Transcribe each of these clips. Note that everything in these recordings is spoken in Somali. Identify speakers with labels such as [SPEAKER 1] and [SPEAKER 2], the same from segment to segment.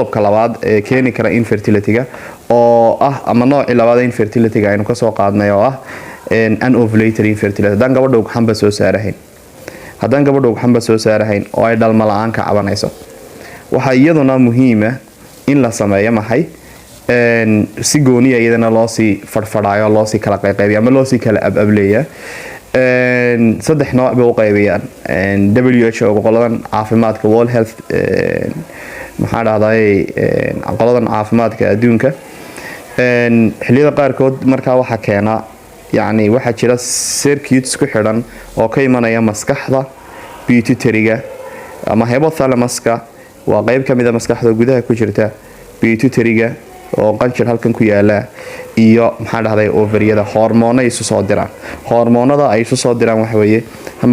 [SPEAKER 1] qodobka labaad ee keeni kara infertility-ga oo ah ama nooci labaad infertility-ga aynu ka soo qaadnay oo ah anovulatory infertility haddaan gabadha ugxanba soo saarahayn oo ay dhalmo la-aan ka cabanayso waxaa iyaduna muhiima in la sameeyo maxay si gooniya iyadana loosii fadhfadhaayo loosii kala qayqaybiya ama loosii kala abableeya saddex nooc bay u qaybiyaan WHO qoladan caafimaadka World Health maxaa dhahday qoladan caafimaadka adduunka xilliyada qaarkood markaa waxa keena yani waxa jira circuits ku xidhan oo ka imanaya maskaxda pituitary-ga ama hypothalamus-ka waa qayb ka mid ah maskaxda gudaha ku jirta pituitary-ga oo qanjir halkan ku yaala iyo maxaa dhahday ovaryada hormoona isu soo diraan hormoonada ay isu soo diraan waxa weeye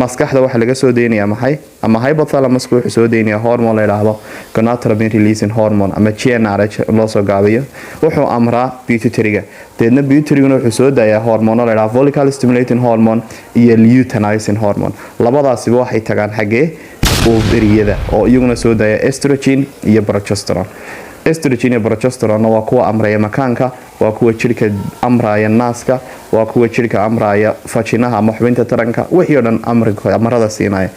[SPEAKER 1] maskaxda waxa laga soo deynaya maxay ama hypothalamus wuxuu soo deynaya hormone la yiraahdo gonadotropin releasing hormone ama GnRH loo soo gaabiyo wuxuu amraa pituitary-ga deedna pituitary-guna wuxuu soo daayaa hormono la yiraahdo follicle stimulating hormone iyo luteinizing hormone labadaasiba waxay tagaan xagee ovaryada oo iyaguna soo daaya estrogen iyo progesterone estrogen iyo progesterone waa kuwa amraya makaanka waa kuwa jirka amraya naaska waa kuwa jirka amraya fajinaha ama xubinta taranka wixii oo dhan amarada siinaya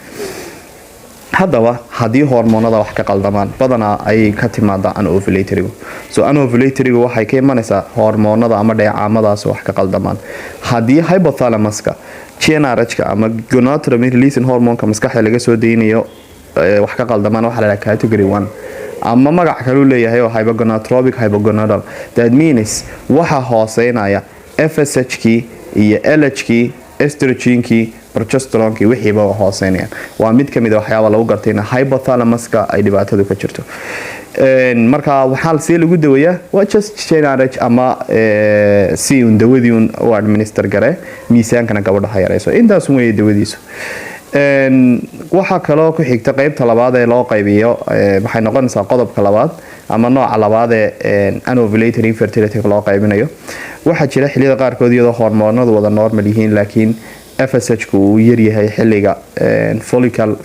[SPEAKER 1] haddaba haddii hormoonada wax ka qaldamaan badanaa ay ka timaada anovulatory-gu so anovulatory-gu waxay ka imanaysaa hormoonada ama dheecaamadaas wax ka qaldamaan haddii hypothalamus-ka GnRH-ka ama gonadotropin releasing hormone-ka maskaxda laga soo deynayo wax ka qaldamaan waxa la yiraahdaa category 1 ama magac kale uu leeyahay oo hypogonadotropic hypogonadal that means waxa hooseynaya FSH-kii iyo LH-kii estrogen-kii progesterone-kii wixiiba hooseynayaan waa mid kamid ah waxyaabo lagu gartay in hypothalamus-ka ay dhibaatadu ka jirto marka waxa si lagu daweeyaa waa just GnRH ama si uu dawadii uu administer gare miisaankana gabadha hayarayso intaas weeye dawadiisu waxa kale oo ku xigta qaybta labaad ee loo qaybiyo waxay noqonaysaa qodobka labaad ama nooca labaad ee anovulatory infertility loo qaybinayo waxa jira xilliyada qaarkood iyadoo hormoonadu wada normal yihiin laakiin FSH-ku uu yar yahay xilliga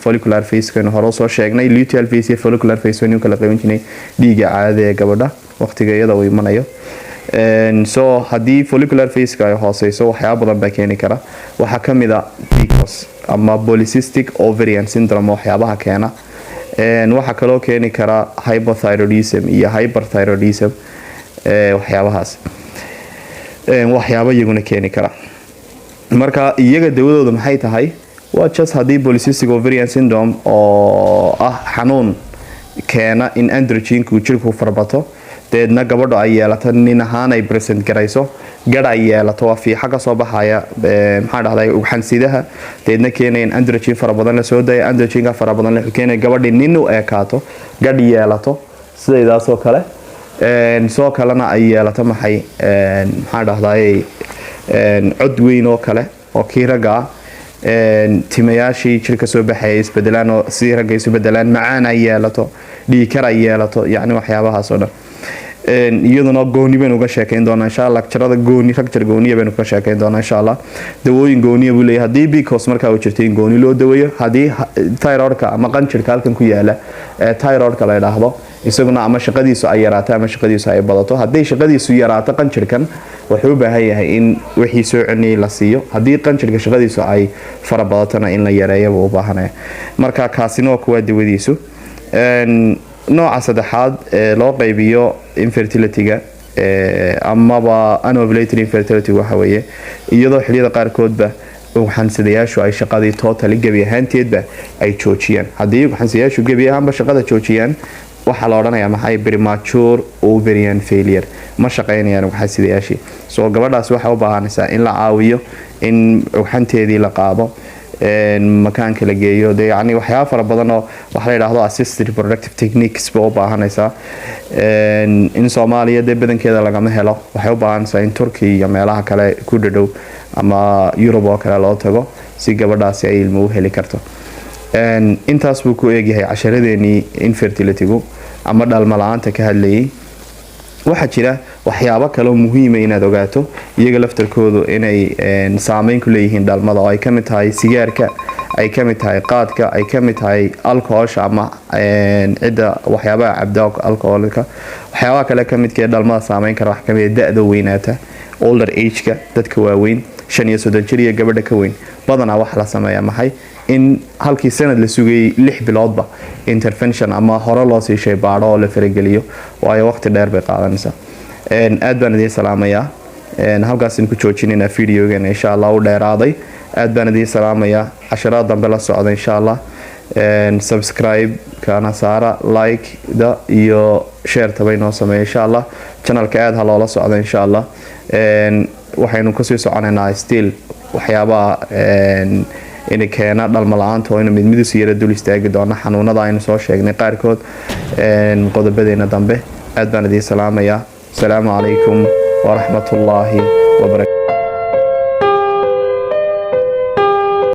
[SPEAKER 1] follicular phase-ka hore soo sheegnay luteal phase iyo follicular phase inuu kala qaybin jiray dhiiga caadada ee gabadha waqtiga iyada uu imanayo so haddii follicular phase-ka ay hooseyso waxyaabo badan baa keeni kara waxaa ka mid ah PCOS ama polycystic ovarian syndrome waxyaabaha keena waxa kaloo keeni kara hypothyroidism iyo hyperthyroidism waxyaabahaas waxyaabo iyaguna keeni kara marka iyaga dawadooda maxay tahay waa just haddii polycystic ovarian syndrome oo ah xanuun keena in androgen-ku jirku farbato deedna gabadho ay yeelato nin ahaan ay present garayso gad ay yeelato waa fiixa ka soo baxaya maxaa dhahday ugxansidaha deedna keenaya in androgen fara badan la soo daayo androgen-ka fara badan la keenaya gabadhi nin u ekaato gad yeelato sidaydaas oo kale soo kalena ay yeelato maxay maxaa dhahday cod weyn oo kale oo kii ragga timayaashii jirka soo baxay isbedelaan oo si ragga isu bedelaan macaan ay yeelato dhiikar ay yeelato yacni waxyaabahaas oo dhan iyaduna gooni baynu uga sheekayn doonaa insha Allah lecturada gooni ragjar gooniya baynu ka sheekayn doonaa insha Allah dawooyin gooniya buu leeyahay haddii PCOS markaa uu jirtay in gooni loo daweeyo haddii thyroidka ama qanjirka halkan ku yaala thyroidka la yiraahdo isaguna ama shaqadiisu ay yaraato ama shaqadiisu ay badato haddii shaqadiisu yaraato qanjirkan wuxuu u baahan yahay in wixii soo celiyay la siiyo haddii qanjirka shaqadiisu ay fara badatana in la yareeyo buu u baahanaya marka kaasina waa kuwa dawadiisu nooca saddexaad ee loo qaybiyo infertility-ga amaba anovulatory infertility waxa weeye iyadoo xilliyada qaarkoodba ugxansidayaashu ay shaqadii totally gebi ahaanteedba ay joojiyaan haddii ugxansidayaashu gebi ahaanba shaqada joojiyaan waxaa la odhanayaa maxay premature ovarian failure ma shaqaynayaan ugxansidayaashii soo gabadhaas waxay u baahanaysaa in la caawiyo in ugxanteedii la qaado makaanka la geeyo yani waxyaabo fara badan oo waxa la yiraahdo assisted reproductive techniques boo baahanaysa in Soomaaliya badankeeda lagama helo waxay u baahanaysaa in Turkiga iyo meelaha kale ku dhadhow ama Europe oo kale loo tago si gabadhaasi ay ilmo u heli karto intaas buu ku eegyahay casharadeenii infertility-gu ama dhalmo la'aanta ka hadlayay waxa jira waxyaabo kale oo muhiim ah inaad ogaato iyaga laftarkoodu inay saameyn ku leeyihiin dhalmada oo ay ka mid tahay sigaarka ay ka mid tahay qaadka, ay ka mid tahay alcoholsha ama cidda waxyaabaha cabda alcoholka. waxyaabaha kale ka midka dhalmada saameyn kara waxa ka mid ah da'da weynaata, older age-ka, dadka waaweyn 35 jir iyo gabadha ka weyn. badanaa wax la sameeyaa maxay in halkii sanad la sugayay 6 biloodba intervention ama hore loo sii shay baadho oo la farageliyo, waayo waqti dheer bay qaadanaysaa. aad baan idin salaamayaa. halkaasaan ku joojinaynaa videogan insha Allah u dheeraaday. aad baan idin salaamayaa. casharada dambe la socda insha Allah. subscribe kana saara, like da iyo share tabay noo sameeyo insha Allah. channelka aad ha loola socdo insha Allah. waxaynu ku sii soconaynaa still waxyaabaha in keena dhalmo la'aanta oo in mid si yara dul istaagi doona xanuunada aynu soo sheegnay qaarkood qodobadeena dambe. aad baan idin salaamayaa. Assalaamu calaykum wa rahmatullaahi wa barakaatuh.